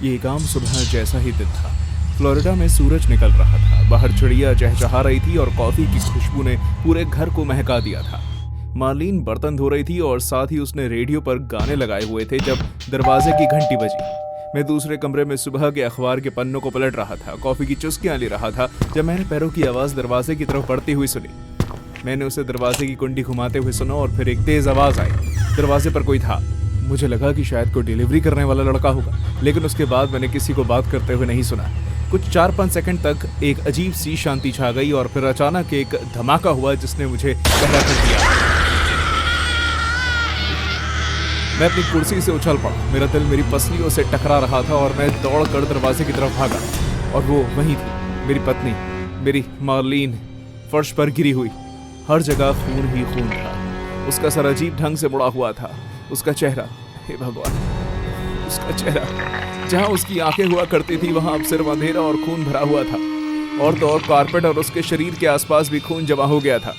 ये एक आम सुबह जैसा ही दिन था। फ्लोरिडा में सूरज निकल रहा था, बाहर चिड़िया चहचहा रही थी और कॉफी की खुशबू ने पूरे घर को महका दिया था। मार्लिन बर्तन धो रही थी और साथ ही उसने रेडियो पर गाने लगाए हुए थे जब दरवाजे की घंटी बजी। मैं दूसरे कमरे में सुबह के अखबार के पन्नों को पलट रहा था, कॉफी की चुस्कियां ले रहा था जब मैंने पैरों की आवाज़ दरवाजे की तरफ बढ़ती हुई सुनी। मैंने उसे दरवाजे की कुंडी घुमाते हुए सुना और फिर एक तेज आवाज़ आई। दरवाजे पर कोई था। मुझे लगा कि शायद कोई डिलीवरी करने वाला लड़का होगा, लेकिन उसके बाद मैंने किसी को बात करते हुए नहीं सुना। कुछ 4-5 सेकंड तक एक अजीब सी शांति छा गई और फिर अचानक एक धमाका हुआ जिसने मुझे बहरा कर दिया। मैं अपनी कुर्सी से उछल पड़ा। मेरा दिल मेरी पसलियों से टकरा रहा था और मैं दौड़कर दरवाजे की तरफ भागा और वो वहीं थी, मेरी पत्नी, मेरी मार्लिन, फर्श पर गिरी हुई। हर जगह खून ही खून था। उसका सर अजीब ढंग से मुड़ा हुआ था। उसका चेहरा, हे भगवान, उसका चेहरा, जहां उसकी आंखें हुआ करती थी वहां अब सिर्फ अंधेरा और खून भरा हुआ था। और तो और कारपेट और उसके शरीर के आसपास भी खून जमा हो गया था।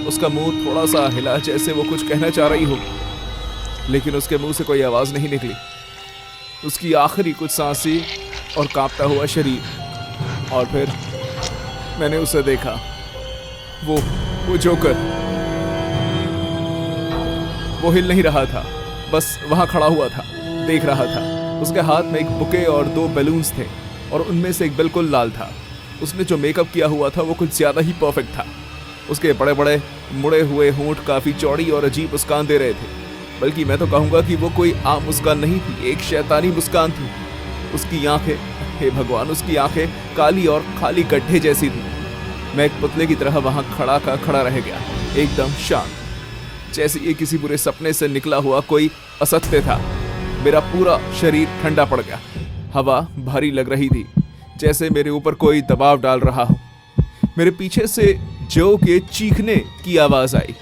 उसका मुंह थोड़ा सा हिला जैसे वो कुछ कहना चाह रही हो, लेकिन उसके मुंह से कोई आवाज नहीं निकली। उसकी आखिरी कुछ सांसें और कांपता हुआ शरीर। और फिर मैंने उसे देखा, वो जोकर। वो हिल नहीं रहा था, बस वहां खड़ा हुआ था, देख रहा था। उसके हाथ में एक बुके और 2 बैलून्स थे और उनमें से एक बिल्कुल लाल था। उसने जो मेकअप किया हुआ था वो कुछ ज्यादा ही परफेक्ट था। उसके बड़े बड़े मुड़े हुए होंठ काफी चौड़ी और अजीब मुस्कान दे रहे थे। बल्कि मैं तो कहूंगा कि वो कोई आम मुस्कान नहीं थी, एक शैतानी मुस्कान थी। उसकी आंखें, हे भगवान, उसकी आंखें काली और खाली गड्ढे जैसी थी। मैं एक पुतले की तरह वहां खड़ा रह गया, एकदम शांत, जैसे ये किसी बुरे सपने से निकला हुआ कोई असत्य था। मेरा पूरा शरीर ठंडा पड़ गया। हवा भारी लग रही थी, जैसे मेरे ऊपर कोई दबाव डाल रहा हो। मेरे पीछे से जो के चीखने की आवाज आई।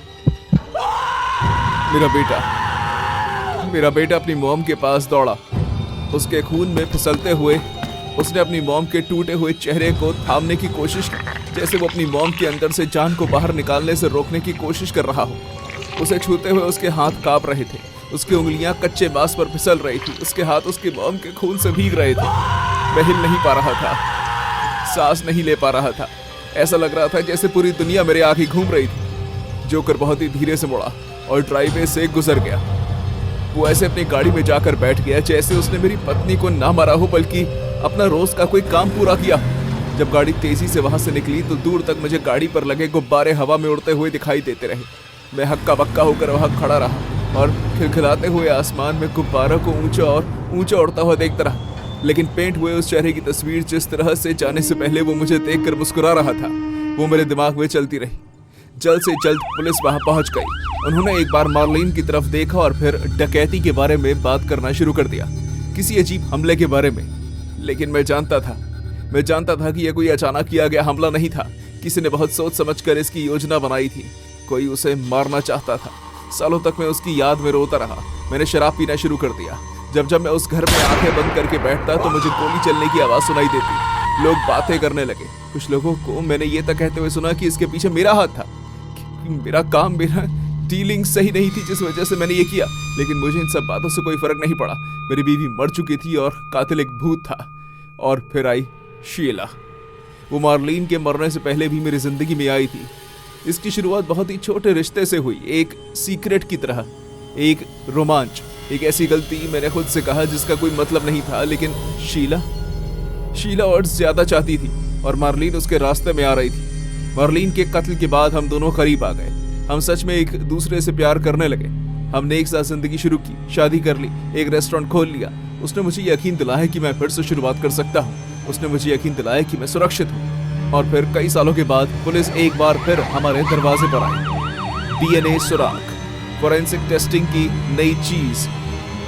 मेरा बेटा अपनी मॉम के पास दौड़ा। उसके खून में फिसलते हुए उसने अपनी मॉम के टूटे हुए चेहरे को थामने की कोशिश की, जैसे वो अपनी मॉम के अंदर से जान को बाहर निकालने से रोकने की कोशिश कर रहा हो। उसे छूते हुए उसके हाथ कांप रहे थे, उसकी उंगलियां कच्चे बांस पर फिसल रही थी, उसके हाथ उसकी मॉम के खून से भीग रहे थे। मैं हिल नहीं पा रहा था, सांस नहीं ले पा रहा था। ऐसा लग रहा था जैसे पूरी दुनिया मेरे आगे घूम रही थी। जोकर बहुत ही धीरे से मुड़ा और ड्राइववे से गुजर गया। वो ऐसे अपनी गाड़ी में जाकर बैठ गया जैसे उसने मेरी पत्नी को ना मारा हो, बल्कि अपना रोज का कोई काम पूरा किया। जब गाड़ी तेजी से वहां से निकली तो दूर तक मुझे गाड़ी पर लगे गुब्बारे हवा में उड़ते हुए दिखाई देते रहे। मैं हक्का बक्का होकर वहां खड़ा रहा और खिलखिलाते हुए आसमान में गुब्बारों को ऊंचा उड़ता हुआ देखता रहा। लेकिन पेंट हुए उस चेहरे की तस्वीर जिस तरह से जाने से पहले वो मुझे देखकर मुस्कुरा रहा था, वो मेरे दिमाग में चलती रही। जल्द से जल्द पुलिस वहां पहुंच गई। उन्होंने एक बार मार्लिन की तरफ देखा और फिर डकैती के बारे में बात करना शुरू कर दिया, किसी अजीब हमले के बारे में। लेकिन मैं जानता था कि यह कोई अचानक किया गया हमला नहीं था। किसी ने बहुत सोच समझकर इसकी योजना बनाई थी। कोई उसे मारना चाहता था। सालों तक मैं उसकी याद में रोता रहा। मैंने शराब पीना शुरू कर दिया। जब मैं उस घर में आंखें बंद करके बैठता तो मुझे गोली चलने की आवाज सुनाई देती। लोग बातें करने लगे। कुछ लोगों को मैंने ये तक कहते हुए सुना कि इसके पीछे मेरा हाथ था, मेरा डीलिंग सही नहीं थी जिस वजह से मैंने ये किया। लेकिन मुझे इन सब बातों से कोई फर्क नहीं पड़ा। मेरी बीवी मर चुकी थी और कातिल एक भूत था। और फिर आई शीला। वो मार्लिन के मरने से पहले भी मेरी जिंदगी में आई थी। इसकी शुरुआत बहुत ही छोटे रिश्ते से हुई, एक सीक्रेट की तरह, एक रोमांच, एक ऐसी गलती मैंने खुद से कहा जिसका कोई मतलब नहीं था। लेकिन शीला और ज्यादा चाहती थी और मार्लिन उसके रास्ते में आ रही थी। मार्लिन के कत्ल के बाद हम दोनों करीब आ गए। हम सच में एक दूसरे से प्यार करने लगे। हमने एक साथ जिंदगी शुरू की, शादी कर ली, एक रेस्टोरेंट खोल लिया। उसने मुझे यकीन दिलाया कि मैं फिर से शुरुआत कर सकता हूँ। उसने मुझे यकीन दिलाया कि मैं सुरक्षित हूँ। और फिर कई सालों के बाद पुलिस एक बार फिर हमारे दरवाजे पर आई। डीएनए सुराग, फोरेंसिक टेस्टिंग की नई चीज,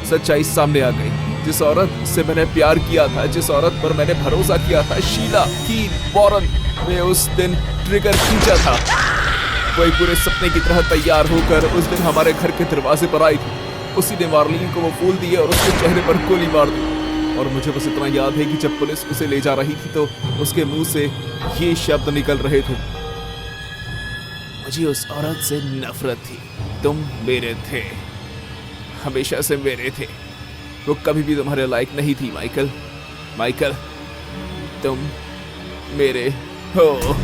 सच्चाई सामने आ गई। जिस औरत से मैंने प्यार किया था, जिस औरत पर मैंने भरोसा किया था, शीला की वॉरेन ने उस दिन ट्रिगर खींचा था। वो एक पूरे सपने की तरह तैयार होकर उस दिन हमारे घर के दरवाजे पर आई थी। उसी ने मार्लिन को वो फूल दिए और उसके चेहरे पर गोली मार दी। और मुझे बस इतना याद है कि जब पुलिस उसे ले जा रही थी तो उसके मुंह से ये शब्द निकल रहे थे, मुझे उस औरत से नफरत थी, तुम मेरे थे, हमेशा से मेरे थे। वो कभी भी तुम्हारे लायक नहीं थी माइकल, माइकल, तुम मेरे हो।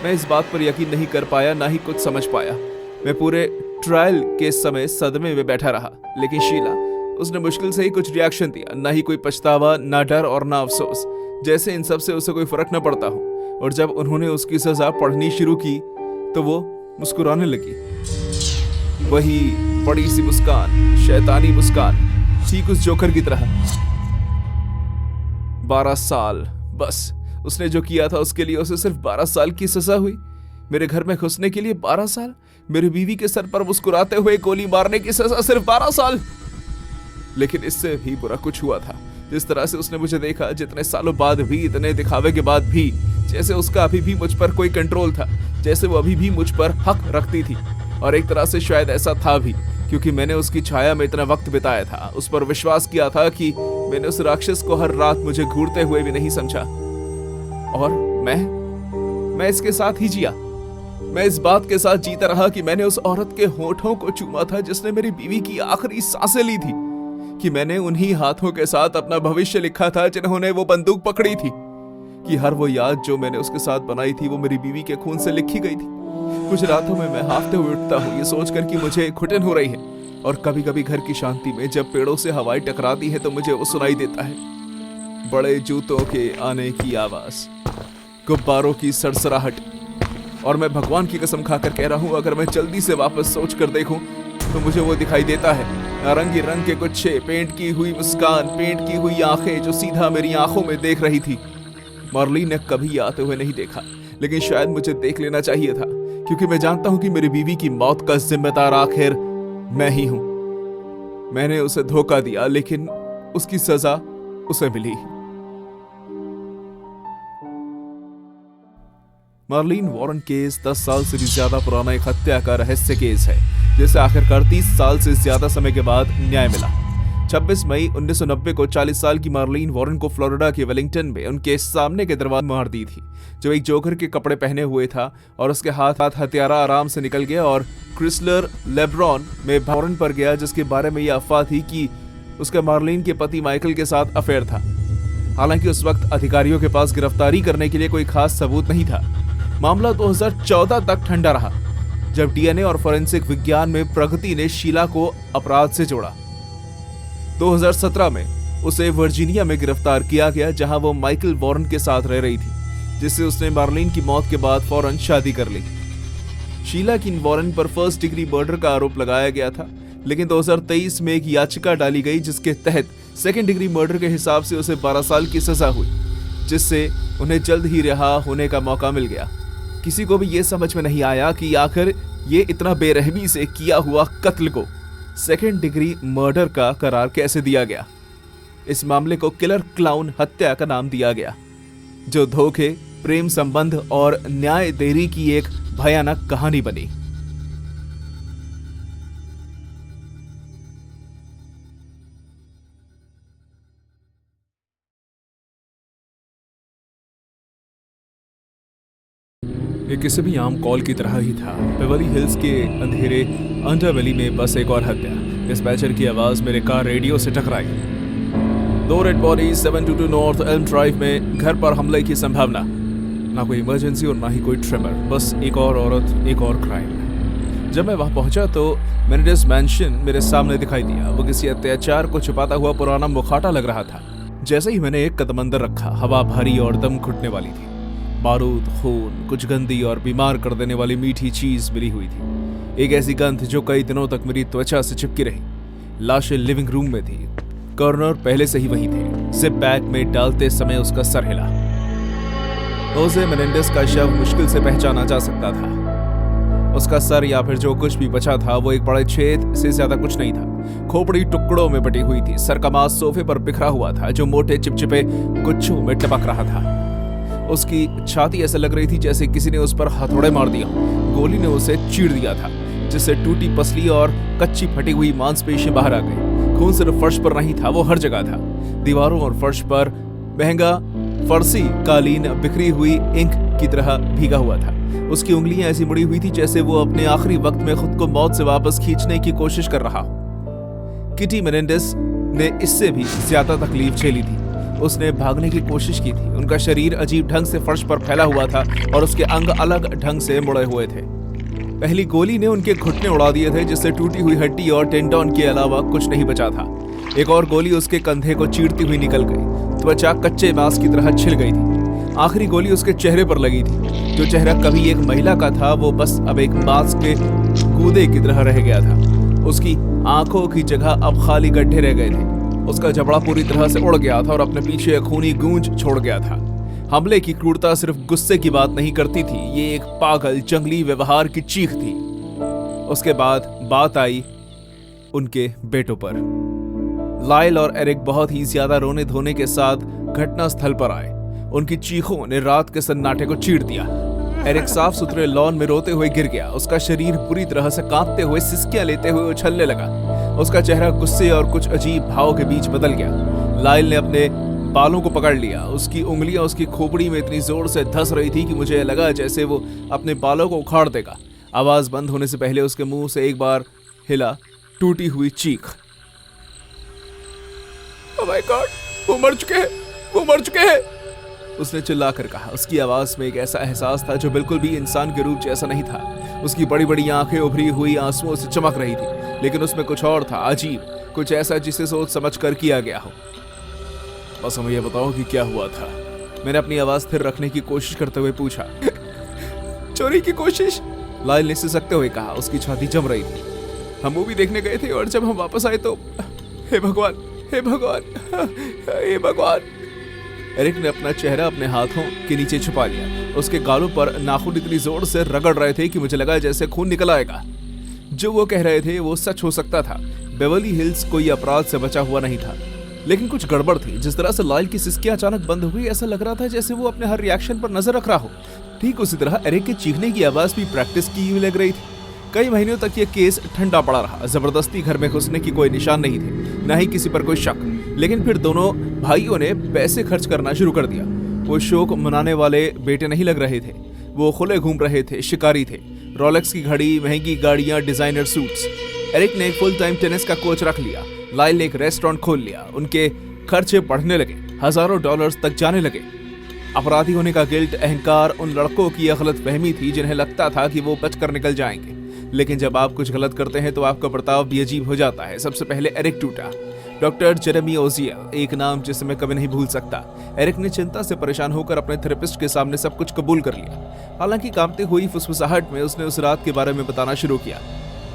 मैं इस बात पर यकीन नहीं कर पाया, ना ही कुछ समझ पाया। मैं पूरे ट्रायल के समय सदमे में बैठा रहा। लेकिन शीला, उसने मुश्किल से ही कुछ रिएक्शन दिया। ना ही कोई पछतावा, ना डर और ना अफसोस, जैसे इन सब से उसे कोई फर्क न पड़ता हो। और जब उन्होंने उसकी सजा पढ़नी शुरू की तो वो मुस्कुराने लगी। वही बड़ी सी मुस्कान, शैतानी मुस्कान, ठीक उस जोकर की तरह। 12 साल, बस उसने जो किया था उसके लिए उसे सिर्फ 12 साल की सजा हुई। मेरे घर में घुसने के लिए 12 साल, मेरी बीवी के सर पर मुस्कुराते हुए गोली मारने की सजा सिर्फ 12 साल। लेकिन इससे भी बुरा कुछ हुआ था। जिस तरह से उसने मुझे देखा, जितने सालों बाद भी, इतने दिखावे के बाद भी, जैसे उसका अभी भी मुझ पर कोई कंट्रोल था, जैसे वो अभी भी मुझ पर हक रखती थी। और एक तरह से शायद ऐसा था भी, क्योंकि मैंने उसकी छाया में इतना वक्त बिताया था, उस पर विश्वास किया था कि मैंने उस राक्षस को हर रात मुझे घूरते हुए भी नहीं समझा। और मैं इसके साथ ही जिया। मैं इस बात के साथ जीता रहा कि मैंने उस औरत के होठों को चूमा था जिसने मेरी बीवी की आखिरी सांसें ली थी, कि मैंने उन्हीं हाथों के साथ अपना भविष्य लिखा था जिन्होंने वो बंदूक पकड़ी थी, कि हर वो याद जो मैंने उसके साथ बनाई थी वो मेरी बीवी के खून से लिखी गई थी। कुछ रातों में मैं हाफते हुए उठता हूँ ये सोचकर कि मुझे घुटन हो रही है। और कभी कभी घर की शांति में जब पेड़ों से हवाएं टकराती है तो मुझे वो सुनाई देता है, बड़े जूतों के आने की आवाज, गुब्बारों की सरसराहट। और मैं भगवान की कसम खाकर कह रहा हूँ, अगर मैं जल्दी से वापस सोच कर देखूं तो मुझे वो दिखाई देता है, नारंगी रंग के गुच्छे, पेंट की हुई मुस्कान, पेंट की हुई आंखें जो सीधा मेरी आंखों में देख रही थी। मार्लिन ने कभी आते हुए नहीं देखा, लेकिन शायद मुझे देख लेना चाहिए था, क्योंकि मैं जानता हूं कि मेरी बीवी की मौत का जिम्मेदार आखिर मैं ही हूं। मैंने उसे धोखा दिया, लेकिन उसकी सजा उसे मिली। मार्लिन वॉरेन केस 10 साल से भी ज्यादा पुराना एक हत्या का रहस्य केस है, जिसे आखिरकार 30 साल से ज्यादा समय के बाद न्याय मिला। 26 मई 1990 को 40 साल की मार्लिन वॉरेन को फ्लोरिडा के वेलिंगटन में उनके सामने के दरवाजे मार दी थी, जो एक जोकर के कपड़े पहने हुए था, और उसके हाथ हथियारा आराम से निकल गया और क्रिसलर लेब्रॉन में वॉरेन पर गया, जिसके बारे में यह अफवाह थी कि उसका मार्लिन के पति माइकल के साथ अफेयर था। हालांकि उस वक्त अधिकारियों के पास गिरफ्तारी करने के लिए कोई खास सबूत नहीं था। मामला 2014 तक ठंडा रहा, जब डीएनए और फोरेंसिक विज्ञान में प्रगति ने शीला को अपराध से जोड़ा। 2017 में उसे वर्जीनिया में गिरफ्तार किया गया, जहां वो माइकल वॉरेन के साथ रह रही थी, जिससे उसने मार्लिन की मौत के बाद फौरन शादी कर ली। शीला की वॉरेन पर फर्स्ट डिग्री मर्डर का आरोप लगाया गया था, लेकिन 2023 में एक याचिका डाली गई जिसके तहत सेकेंड डिग्री मर्डर के हिसाब से उसे 12 साल की सजा हुई, जिससे उन्हें जल्द ही रिहा होने का मौका मिल गया। किसी को भी ये समझ में नहीं आया कि आखिर ये इतना बेरहमी से किया हुआ कत्ल को सेकेंड डिग्री मर्डर का करार कैसे दिया गया। इस मामले को किलर क्लाउन हत्या का नाम दिया गया, जो धोखे, प्रेम संबंध और न्याय देरी की एक भयानक कहानी बनी। ये किसी भी आम कॉल की तरह ही था। बेवरली हिल्स के अंधेरे अंडरवेली में बस एक और हत्या। डिस्पैचर की आवाज मेरे कार रेडियो से टकराई। 2 red bodies 722 north Elm drive में घर पर हमले की संभावना। ना कोई इमरजेंसी और ना ही कोई ट्रेमर, बस एक और औरत, एक और क्राइम। जब मैं वहां पहुंचा तो मेनेडिस मैंशन मेरे सामने दिखाई दिया। वो किसी अत्याचार को छुपाता हुआ पुराना मुखौटा लग रहा था। जैसे ही मैंने एक कदम अंदर रखा, हवा भारी और दम घुटने वाली थी। बारूद, खून, कुछ गंदी और बीमार कर देने वाली मीठी चीज मिली हुई थी। एक ऐसी गंध जो कई दिनों तक मेरी त्वचा से चिपकी रही। लाशें लिविंग रूम में थी। कॉर्नर पहले से ही वही थे। जिप बैग में डालते समय उसका सर हिला। होजे मेनेंडेस का शव मुश्किल से पहचाना जा सकता था। उसका सर या फिर जो कुछ भी बचा था वो एक बड़े छेद से ज्यादा कुछ नहीं था। खोपड़ी टुकड़ों में बटी हुई थी। सर का मांस सोफे पर बिखरा हुआ था, जो मोटे चिपचिपे गुच्छों में टपक रहा था। उसकी छाती ऐसे लग रही थी जैसे किसी ने उस पर हथौड़े मार दिया। गोली ने उसे चीर दिया था, जिससे टूटी पसली और कच्ची फटी हुई मांसपेशियां बाहर आ गई। खून सिर्फ फर्श पर नहीं था, वो हर जगह था। दीवारों और फर्श पर महंगा फर्सी कालीन बिखरी हुई इंक की तरह भीगा हुआ था। उसकी उंगलियां ऐसी मुड़ी हुई थी जैसे वो अपने आखिरी वक्त में खुद को मौत से वापस खींचने की कोशिश कर रहा हो। किटी मेनेंडेस ने इससे भी ज्यादा तकलीफ झेली थी। उसने भागने की कोशिश की थी। उनका शरीर अजीब ढंग से फर्श पर फैला हुआ था और उसके अंग अलग ढंग से मुड़े हुए थे। पहली गोली ने उनके घुटने उड़ा दिए थे, जिससे टूटी हुई हड्डी और टेंडन के अलावा कुछ नहीं बचा था। एक और गोली उसके कंधे को चीरती हुई निकल गई। त्वचा कच्चे मांस की तरह छिल गई थी। आखिरी गोली उसके चेहरे पर लगी थी। जो चेहरा कभी एक महिला का था वो बस अब एक मांस के कूदे की तरह रह गया था। उसकी आंखों की जगह अब खाली गड्ढे रह गए थे। उसका जबड़ा पूरी तरह से उड़ गया था और अपने पीछे खूनी गूंज छोड़ गया था। हमले की क्रूरता सिर्फ गुस्से की बात नहीं करती थी, ये एक पागल जंगली व्यवहार की चीख थी। उसके बाद बात आई उनके बेटों पर। लाइल और एरिक बहुत ही ज्यादा रोने धोने के साथ घटनास्थल पर आए। उनकी चीखों ने रात के सन्नाटे को चीर दिया। एरिक साफ सुथरे लॉन में रोते हुए गिर गया। उसका शरीर बुरी तरह से कांपते हुए सिसकियां लेते हुए उछलने लगा। उसका चेहरा गुस्से और कुछ अजीब भाव के बीच बदल गया। लाइल ने अपने बालों को पकड़ लिया। उसकी उंगलियां उसकी खोपड़ी में इतनी जोर से धस रही थी कि मुझे लगा जैसे वो अपने बालों को उखाड़ देगा। आवाज बंद होने से पहले उसके मुंह से एक बार हिला टूटी हुई चीख। ओह माय गॉड, वो मर चुके हैं, वो मर चुके हैं, उसने चिल्लाकर कहा। उसकी आवाज में एक ऐसा एहसास था जो बिल्कुल भी इंसान के रूप जैसा नहीं था। उसकी बड़ी बड़ी आंखें उभरी हुई आंसुओं से चमक रही थी, लेकिन उसमें कुछ और था, अजीब, कुछ ऐसा जिसे सोच समझ कर किया गया हो। बस हमें यह बताओ कि क्या हुआ था, मैंने अपनी आवाज स्थिर रखने की कोशिश करते हुए पूछा। चोरी की कोशिश, लाइल ने सिसकते हुए कहा। उसकी छाती जम रही थी। हम मूवी देखने गए थे और जब हम वापस आए तो हे भगवान, हे भगवान, हे भगवान। एरिक ने अपना चेहरा अपने हाथों के नीचे छुपा लिया। उसके गालों पर नाखून इतनी जोर से रगड़ रहे थे कि मुझे लगा जैसे खून निकल आएगा। जो वो कह रहे थे वो सच हो सकता था। बेवर्ली हिल्स कोई अपराध से बचा हुआ नहीं था, लेकिन कुछ गड़बड़ थी। जिस तरह से लाइल की सिसकियां अचानक बंद हो गई, ऐसा लग रहा था जैसे वो अपने हर रिएक्शन पर नजर रख रहा हो। ठीक उसी तरह एरिक के चीखने की आवाज भी प्रैक्टिस की हुई लग रही थी। कई महीनों तक ये केस ठंडा पड़ा रहा। जबरदस्ती घर में घुसने की कोई निशान नहीं थे, न ही किसी पर कोई शक। लेकिन फिर दोनों भाइयों ने पैसे खर्च करना शुरू कर दिया। वो शौक मनाने वाले बेटे नहीं लग रहे थे। वो खुले घूम रहे थे, शिकारी थे। रॉलेक्स की घड़ी, महंगी गाड़ियां, डिजाइनर सूट्स। एरिक ने एक फुल टाइम टेनिस का कोच रख लिया। लाइल ने एक रेस्टोरेंट खोल लिया। उनके खर्चे बढ़ने लगे, हजारों डॉलर्स तक जाने लगे। अपराधी होने का गिल्ट, अहंकार उन लड़कों की यह गलतफहमी थी जिन्हें लगता था कि वो बचकर निकल जाएंगे। लेकिन जब आप कुछ गलत करते हैं तो आपका बर्ताव भी अजीब हो जाता है। सबसे पहले एरिक टूटा। डॉक्टर जेरेमी ओजियल, एक नाम जिसे मैं कभी नहीं भूल सकता। एरिक ने चिंता से परेशान होकर अपने थेरेपिस्ट के सामने सब कुछ कबूल कर लिया। हालांकि कांपती हुई फुसफुसाहट में उसने उस रात के बारे में बताना शुरू किया।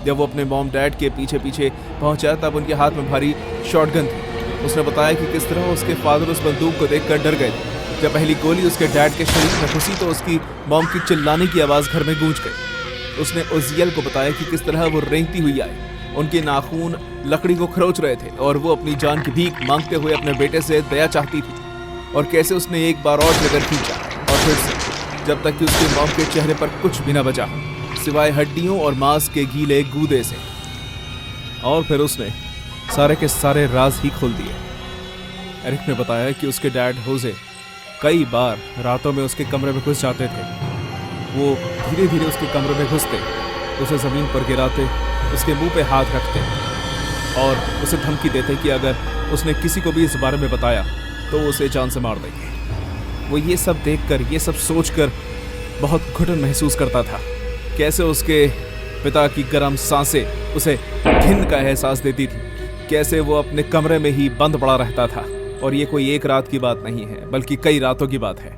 जब वो अपने मॉम डैड के पीछे पीछे पहुंचा तब उनके हाथ में भारी शॉटगन थी। उसने बताया कि किस तरह उसके फादर उस बंदूक को देखकर डर गए थे। जब पहली गोली उसके डैड के शरीर में घुसी तो उसकी मॉम की चिल्लाने की आवाज घर में गूंज गई। उसने ओजियल को बताया कि किस तरह वो रेंगती हुई आई। उनके नाखून लकड़ी को खरोच रहे थे और वो अपनी जान की भीख मांगते हुए अपने बेटे से दया चाहती थी। और कैसे उसने एक बार और जगह खींचा और फिर से, जब तक कि उसके मॉम के चेहरे पर कुछ भी न बचा सिवाय हड्डियों और मांस के गीले गूदे से। और फिर उसने सारे के सारे राज ही खोल दिए। एरिक ने बताया कि उसके डैड होजे कई बार रातों में उसके कमरे में घुस जाते थे। वो धीरे धीरे उसके कमरे में घुसते, उसे जमीन पर गिराते, उसके मुंह पे हाथ रखते और उसे धमकी देते कि अगर उसने किसी को भी इस बारे में बताया तो वो उसे जान से मार देंगे। वो ये सब देखकर, ये सब सोचकर बहुत घुटन महसूस करता था। कैसे उसके पिता की गर्म सांसें उसे घिन का एहसास देती थी। कैसे वो अपने कमरे में ही बंद पड़ा रहता था। और ये कोई एक रात की बात नहीं है, बल्कि कई रातों की बात है।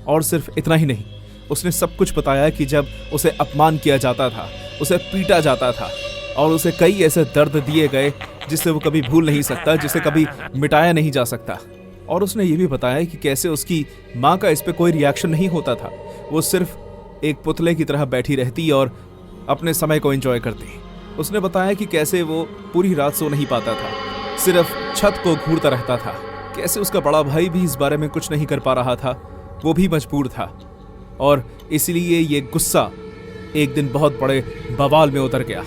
और सिर्फ इतना ही नहीं, उसने सब कुछ बताया कि जब उसे अपमान किया जाता था, उसे पीटा जाता था और उसे कई ऐसे दर्द दिए गए जिसे वो कभी भूल नहीं सकता, जिसे कभी मिटाया नहीं जा सकता। और उसने ये भी बताया कि कैसे उसकी माँ का इस पे कोई रिएक्शन नहीं होता था। वो सिर्फ एक पुतले की तरह बैठी रहती और अपने समय को एंजॉय करती। उसने बताया कि कैसे वो पूरी रात सो नहीं पाता था, सिर्फ छत को घूरता रहता था। कैसे उसका बड़ा भाई भी इस बारे में कुछ नहीं कर पा रहा था, वो भी मजबूर था और इसलिए ये गुस्सा एक दिन बहुत बड़े बवाल में उतर गया।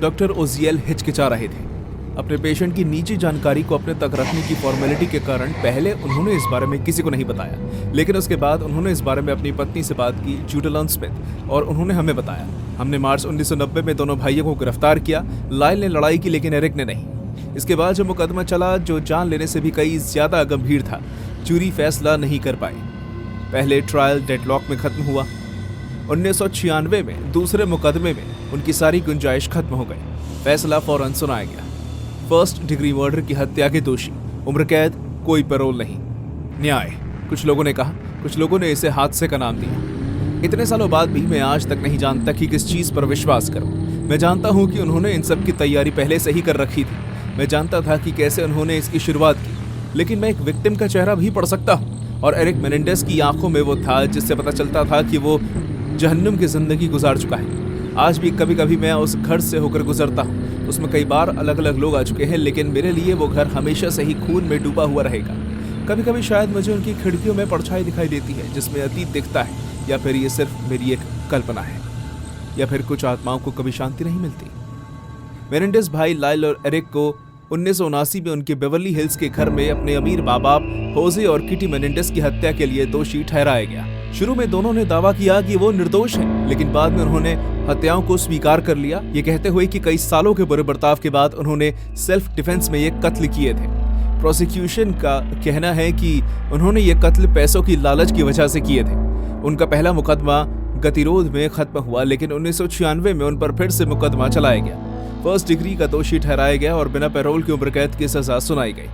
डॉक्टर ओजियल हिचकिचा रहे थे। अपने पेशेंट की निजी जानकारी को अपने तक रखने की फॉर्मेलिटी के कारण पहले उन्होंने इस बारे में किसी को नहीं बताया, लेकिन उसके बाद उन्होंने इस बारे में अपनी पत्नी से बात की, जूडलन स्मिथ, और उन्होंने हमें बताया। हमने मार्च 1990 में दोनों भाइयों को गिरफ्तार किया। लाइल ने लड़ाई की लेकिन एरिक ने नहीं। इसके बाद जो मुकदमा चला, जो जान लेने से भी कई ज्यादा गंभीर था, जूरी फैसला नहीं कर पाई। पहले ट्रायल डेडलॉक में खत्म हुआ। 1996 में दूसरे मुकदमे में उनकी सारी गुंजाइश खत्म हो गई। फैसला फौरन सुनाया गया। फर्स्ट डिग्री मर्डर की हत्या के दोषी, उम्र कैद, कोई पैरोल नहीं। न्याय, कुछ लोगों ने कहा, कुछ लोगों ने इसे हादसे का नाम दिया। इतने सालों बाद भी मैं आज तक नहीं जानता कि किस चीज पर विश्वास करूं। मैं जानता हूं कि उन्होंने इन सब की तैयारी पहले से ही कर रखी थी। मैं जानता था कि कैसे उन्होंने इसकी शुरुआत की, लेकिन मैं एक विक्टिम का चेहरा भी पढ़ सकता हूं, और एरिक मेनेंडेस की आंखों में वो था जिससे पता चलता था कि वो जहन्नुम की जिंदगी गुजार चुका है। आज भी कभी कभी मैं उस घर से होकर गुजरता हूँ। उसमें कई बार अलग अलग लोग आ चुके हैं, लेकिन मेरे लिए वो घर हमेशा से ही खून में डूबा हुआ रहेगा। कभी कभी शायद मुझे उनकी खिड़कियों में परछाई दिखाई देती है जिसमें अतीत दिखता है, या फिर ये सिर्फ मेरी एक कल्पना है, या फिर कुछ आत्माओं को कभी शांति नहीं मिलती। मेनेंडेस भाई लाइल और एरिक को 1979 में उनके बेवर्ली हिल्स के घर में अपने अमीर बाप होजे और किटी मेनेंडेस की हत्या के लिए दोषी ठहराया गया। शुरू में दोनों ने दावा किया कि वो निर्दोष हैं, लेकिन बाद में उन्होंने हत्याओं को स्वीकार कर लिया, ये कहते हुए कि कई सालों के बुरे बर्ताव के बाद उन्होंने सेल्फ डिफेंस में ये कत्ल किए थे। प्रोसिक्यूशन का कहना है कि उन्होंने ये कत्ल पैसों की लालच की वजह से किए थे। उनका पहला मुकदमा गतिरोध में खत्म हुआ, लेकिन 1996 में उन पर फिर से मुकदमा चलाया गया। फर्स्ट डिग्री का दोषी ठहराया गया और बिना पैरोल की उम्र कैद की सजा सुनाई गई।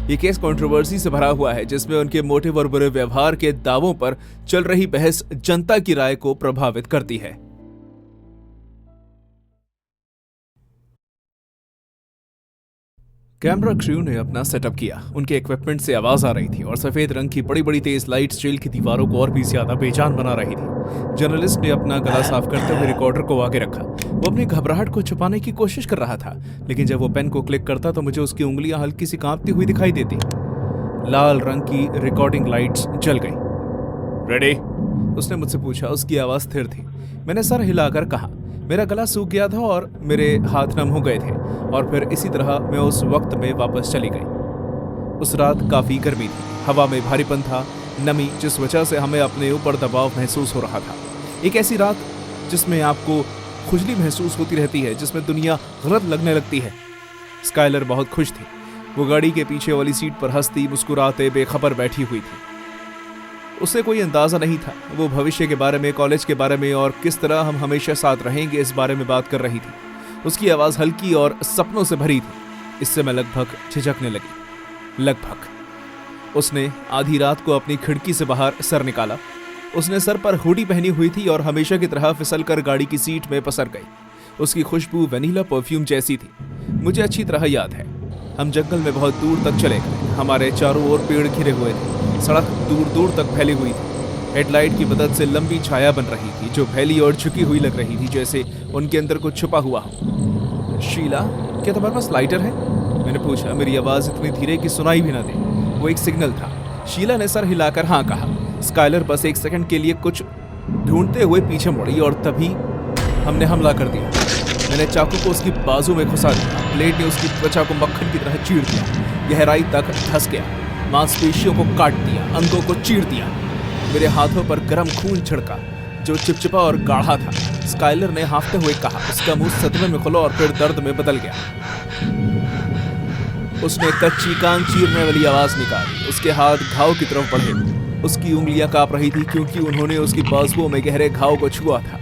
ये केस कंट्रोवर्सी से भरा हुआ है, जिसमें उनके मोटिव और बुरे व्यवहार के दावों पर चल रही बहस जनता की राय को प्रभावित करती है। कैमरा क्रू ने अपना सेटअप किया। उनके इक्विपमेंट से आवाज आ रही थी और सफेद रंग की बड़ी बड़ी तेज लाइट्स जेल की दीवारों को और भी ज्यादा बेजान बना रही थी। जर्नलिस्ट ने अपना गला साफ करते हुए रिकॉर्डर को आगे रखा। वो अपनी घबराहट को छुपाने की कोशिश कर रहा था, लेकिन जब वो पेन को क्लिक करता तो मुझे उसकी उंगलियां हल्की सी कांपती हुई दिखाई देती। लाल रंग की रिकॉर्डिंग लाइट्स जल गई। रेडी? उसने मुझसे पूछा। उसकी आवाज स्थिर थी। मैंने सर हिलाकर कहा। मेरा गला सूख गया था और मेरे हाथ नम हो गए थे, और फिर इसी तरह मैं उस वक्त में वापस चली गई। उस रात काफी गर्मी थी, हवा में भारीपन था, नमी, जिस वजह से हमें अपने ऊपर दबाव महसूस हो रहा था। एक ऐसी रात जिसमें आपको खुजली महसूस होती रहती है, जिसमें दुनिया गलत लगने लगती है। स्काइलर बहुत खुश थी। वो गाड़ी के पीछे वाली सीट पर हंसती मुस्कुराते बेखबर बैठी हुई थी। उसे कोई अंदाजा नहीं था। वो भविष्य के बारे में, कॉलेज के बारे में और किस तरह हम हमेशा साथ रहेंगे इस बारे में बात कर रही थी। उसकी आवाज हल्की और सपनों से भरी थी। इससे मैं लगभग झिझकने लगी। लगभग। उसने आधी रात को अपनी खिड़की से बाहर सर निकाला। उसने सर पर हुडी पहनी हुई थी और हमेशा की तरह फिसलकर गाड़ी की सीट में पसर गई। उसकी खुशबू वनीला परफ्यूम जैसी थी। मुझे अच्छी तरह याद है, हम जंगल में बहुत दूर तक चले गए। हमारे चारों ओर पेड़ घिरे हुए थे। सड़क दूर दूर तक फैली हुई थी। हेडलाइट की मदद से लंबी छाया बन रही थी, जो फैली और झुकी हुई लग रही थी, जैसे उनके अंदर कुछ छुपा हुआ हो। शीला, क्या तुम्हारे पास लाइटर है? मैंने पूछा। मेरी आवाज इतनी धीरे कि सुनाई भी ना दे। वो एक सिग्नल था। शीला ने सर हिलाकर हाँ कहा। स्काइलर बस एक सेकंड के लिए कुछ ढूंढते हुए पीछे मुड़ी और तभी हमने हमला कर दिया। मैंने चाकू को उसकी बाजू में घुसा दिया। ब्लेड ने उसकी त्वचा को मक्खन की तरह चीर दिया, गहराई तक धंस गया, मांसपेशियों को काट दिया, अंगों को चीर दिया। मेरे हाथों पर गर्म खून छिड़का जो चिपचिपा और गाढ़ा था। स्काइलर ने हांफते हुए कहा। उसका मुंह सदमे में खुला और फिर दर्द में बदल गया। उसने कच्ची कान चीरने वाली आवाज निकाली। उसके हाथ घाव की तरफ बढ़े। उसकी उंगलियां कांप रही थी क्योंकि उन्होंने उसकी बाजुओं में गहरे घाव को छुआ था।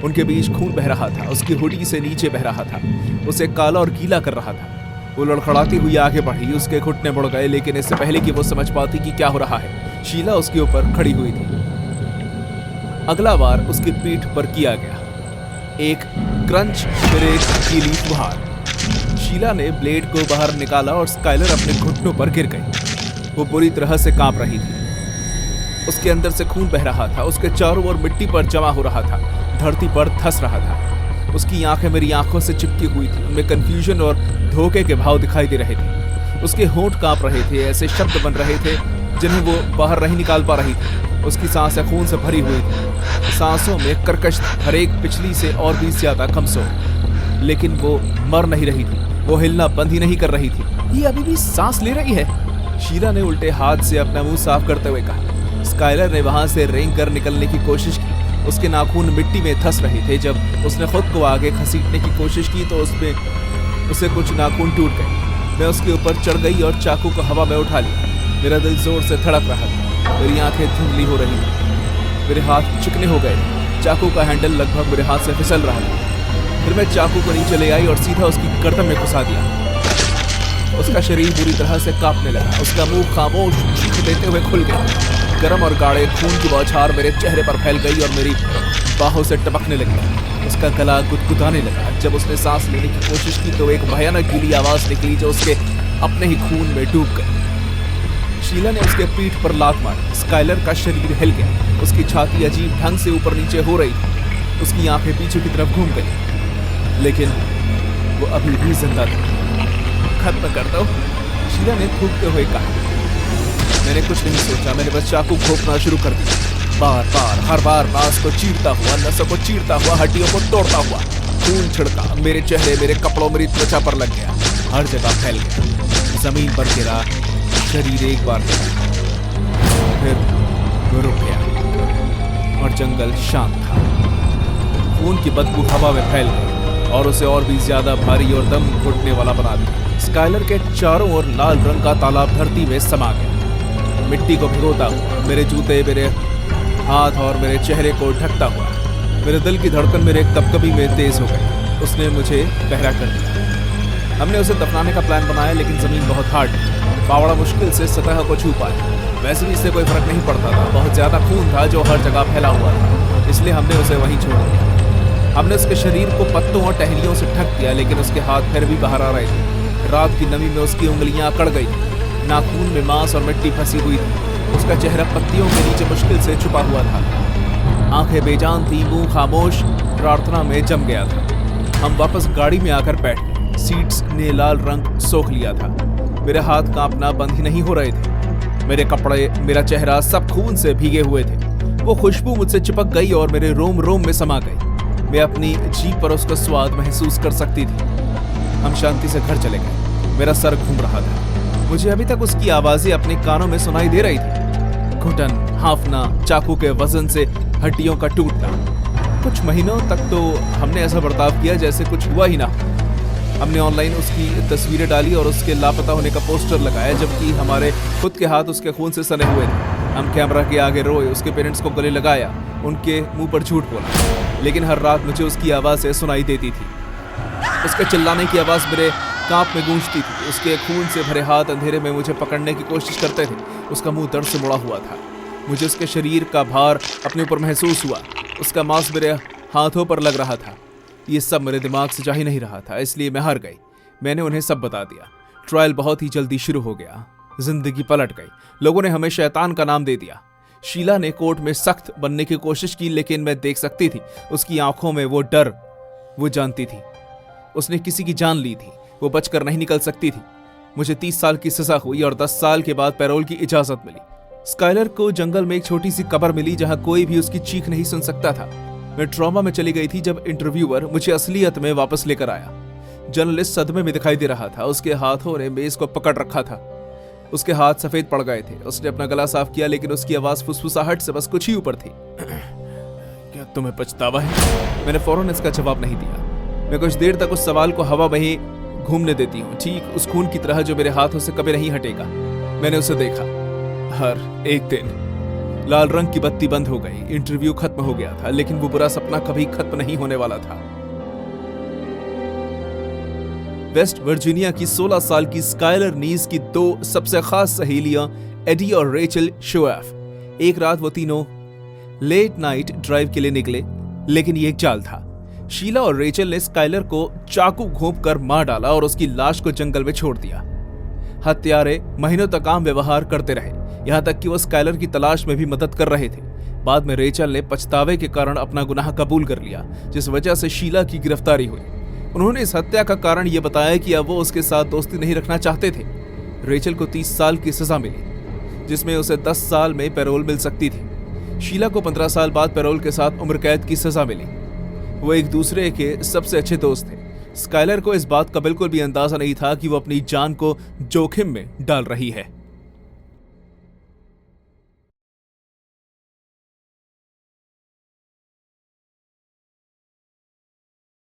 उनके बीच खून बह रहा था। उसकी हुडी से नीचे बह रहा था। उसे काला और गीला कर रहा था। वो लड़खड़ाती हुई आगे बढ़ी। उसके घुटने मुड़ गए, लेकिन इससे पहले कि वो समझ पाती कि क्या हो रहा है, शीला उसके ऊपर खड़ी हुई थी। अगला वार उसकी पीठ पर किया गया। एक क्रंच, फिर एक गीली फुहार। शीला ने ब्लेड को बाहर निकाला और स्काइलर अपने घुटनों पर गिर गई। वो बुरी तरह से कांप रही थी। उसके अंदर से खून बह रहा था। उसके चारों ओर मिट्टी पर जमा हो रहा था, धरती पर धंस रहा था। उसकी आंखें मेरी आंखों से चिपकी हुई थी। उनमें कंफ्यूजन और धोखे के भाव दिखाई दे रहे थे। उसके होंठ कांप रहे थे। ऐसे शब्द बन रहे थे जिन्हें वो बाहर नहीं निकाल पा रही थी। उसकी सांसें खून से भरी हुई थी। सांसों में कर्कश, हर एक पिछली से और भी ज्यादा कमजोर। लेकिन वो मर नहीं रही थी। वो हिलना बंद ही नहीं कर रही थी। ये अभी भी सांस ले रही है। शीला ने उल्टे हाथ से अपना मुंह साफ करते हुए कहा। स्काइलर ने वहां से रेंग कर निकलने की कोशिश की। उसके नाखून मिट्टी में धंस रहे थे। जब उसने खुद को आगे घसीटने की कोशिश की तो उसे कुछ नाखून टूट गए। मैं उसके ऊपर चढ़ गई और चाकू को हवा में उठा लिया। मेरा दिल जोर से धड़क रहा था। मेरी आंखें धुंधली हो रही थी। मेरे हाथ चिकने हो गए। चाकू का हैंडल लगभग मेरे हाथ से फिसल रहा था। फिर मैं चाकू को नीचे ले आई और सीधा उसकी गर्दन में घुसा दिया। उसका शरीर बुरी तरह से कांपने लगा। उसका मुंह खामोश चीख देते हुए खुल गया। गर्म और गाढ़े खून की बौछार मेरे चेहरे पर फैल गई और मेरी बाहों से टपकने लगी। उसका गला गुदगुदाने लगा। जब उसने सांस लेने की कोशिश की तो एक भयानक गीली आवाज निकली जो उसके अपने ही खून में डूब गई। शीला ने उसके पीठ पर लात मारी। स्काइलर का शरीर हिल गया। उसकी छाती अजीब ढंग से ऊपर नीचे हो रही थी। उसकी आंखें पीछे की तरफ घूम गई, लेकिन वो अभी भी जिंदा था। खत्म कर दो, शीला ने थूकते हुए कहा। मैंने कुछ नहीं सोचा। मैंने बस चाकू घोंपना शुरू कर दिया। बार बार, हर बार मांस को चीरता हुआ, नसों को चीरता हुआ, हड्डियों को तोड़ता हुआ। खून छिड़का। मेरे चेहरे, मेरे कपड़ों, मेरी त्वचा पर लग गया। हर जगह फैल गया। जमीन पर गिरा। शरीर एक बार गिरा, फिर वो रुक गया और जंगल शांत था। खून की बदबू हवा में फैल गई और उसे और भी ज्यादा भारी और दम घुटने वाला बना दिया। स्काइलर के चारों ओर लाल रंग का तालाब धरती में समा गया। मिट्टी को भिगोता हुआ, मेरे जूते, मेरे हाथ और मेरे चेहरे को ढकता हुआ। मेरे दिल की धड़कन मेरे कपकपी में तेज हो गई। उसने मुझे बहरा कर दिया। हमने उसे दफनाने का प्लान बनाया, लेकिन जमीन बहुत हार्ड थी। फावड़ा मुश्किल से सतह को छू पाया। वैसे भी इससे कोई फर्क नहीं पड़ता था। बहुत ज्यादा खून था जो हर जगह फैला हुआ था, इसलिए हमने उसे वहीं छोड़ दिया। हमने उसके शरीर को पत्तों और टहनियों से ढक दिया, लेकिन उसके हाथ फिर भी बाहर आ रहे थे। रात की नमी में उसकी उंगलियां अकड़ गई। नाखून में मांस और मिट्टी फंसी हुई थी। उसका चेहरा पत्तियों के नीचे मुश्किल से छुपा हुआ था। आंखें बेजान थी, मुंह खामोश प्रार्थना में जम गया था। हम वापस गाड़ी में आकर बैठ गए। सीट्स ने लाल रंग सोख लिया था। मेरे हाथ कांपना बंद ही नहीं हो रहे थे। मेरे कपड़े, मेरा चेहरा सब खून से भीगे हुए थे। वो खुशबू मुझसे चिपक गई और मेरे रोम रोम में समा गई। मैं अपनी जीभ पर उसका स्वाद महसूस कर सकती थी। हम शांति से घर चले गए। मेरा सर घूम रहा था। मुझे अभी तक उसकी आवाजें अपने कानों में सुनाई दे रही थी। घुटन, हांफना, चाकू के वजन से हड्डियों का टूटना। कुछ महीनों तक तो हमने ऐसा बर्ताव किया जैसे कुछ हुआ ही ना। हमने ऑनलाइन उसकी तस्वीरें डाली और उसके लापता होने का पोस्टर लगाया, जबकि हमारे खुद के हाथ उसके खून से सने हुए थे। हम कैमरा के आगे रोए, उसके पेरेंट्स को गले लगाया, उनके मुंह पर झूठ बोला, लेकिन हर रात मुझे उसकी आवाज़ें सुनाई देती थी। उसके चिल्लाने की आवाज़ मेरे कांप में गूंजती थी। उसके खून से भरे हाथ अंधेरे में मुझे पकड़ने की कोशिश करते थे। उसका मुंह दर्द से मुड़ा हुआ था। मुझे उसके शरीर का भार अपने ऊपर महसूस हुआ। उसका मांस मेरे हाथों पर लग रहा था। ये सब मेरे दिमाग से जा ही नहीं रहा था, इसलिए मैं हार गई। मैंने उन्हें सब बता दिया। ट्रायल बहुत ही जल्दी शुरू हो गया। जिंदगी पलट गई। लोगों ने हमें शैतान का नाम दे दिया। शीला ने कोर्ट में सख्त बनने की कोशिश की, लेकिन मैं देख सकती थी उसकी आंखों में वो डर। वो जानती थी उसने किसी की जान ली थी। वो बचकर नहीं निकल सकती थी। मुझे 30 साल की सजा हुई और 10 साल के बाद पैरोल की इजाजत मिली। स्काइलर को जंगल में एक छोटी सी कब्र मिली जहां कोई भी उसकी चीख नहीं सुन सकता था। मैं ट्रॉमा में चली गई थी जब इंटरव्यूअर मुझे असलियत में वापस लेकर आया। जर्नलिस्ट सदमे में दिखाई दे रहा था। उसके हाथों ने मेज को पकड़ रखा था। उसके हाथ सफेद पड़ गए थे। उसने अपना गला साफ किया, लेकिन उसकी आवाज फुसफुसाहट से बस कुछ ही ऊपर थी। क्या तुम्हें पछतावा है? मैंने फौरन इसका जवाब नहीं दिया। मैं कुछ देर तक उस सवाल को हवा में ही घूमने देती हूँ, ठीक उस खून की तरह जो मेरे हाथों से कभी नहीं हटेगा। मैंने उसे देखा। हर एक दिन लाल रंग की बत्ती बंद हो गई। इंटरव्यू खत्म हो गया था, लेकिन वो बुरा सपना कभी खत्म नहीं होने वाला था। वेस्ट वर्जीनिया की 16 साल की स्काइलर नीस की 2 सबसे खास सहेलियां एडी और रेचल शोएफ। एक रात वो तीनों लेट नाइट ड्राइव के लिए निकले, लेकिन ये एक जाल था। शीला और रेचल ने स्काइलर को चाकू घोंपकर मार डाला और उसकी लाश को जंगल में छोड़ दिया। हत्यारे महीनों तक आम व्यवहार करते रहे, यहाँ तक कि वो स्काइलर की तलाश में भी मदद कर रहे थे। बाद में रेचल ने पछतावे के कारण अपना गुनाह कबूल कर लिया, जिस वजह से शीला की गिरफ्तारी हुई। उन्होंने इस हत्या का कारण यह बताया कि अब वो उसके साथ दोस्ती नहीं रखना चाहते थे। रेचल को 30 साल की सजा मिली, जिसमें उसे 10 साल में पैरोल मिल सकती थी। शीला को 15 साल बाद पैरोल के साथ उम्र कैद की सजा मिली। वो एक दूसरे के सबसे अच्छे दोस्त थे। स्काइलर को इस बात का बिल्कुल भी अंदाजा नहीं था कि वो अपनी जान को जोखिम में डाल रही है।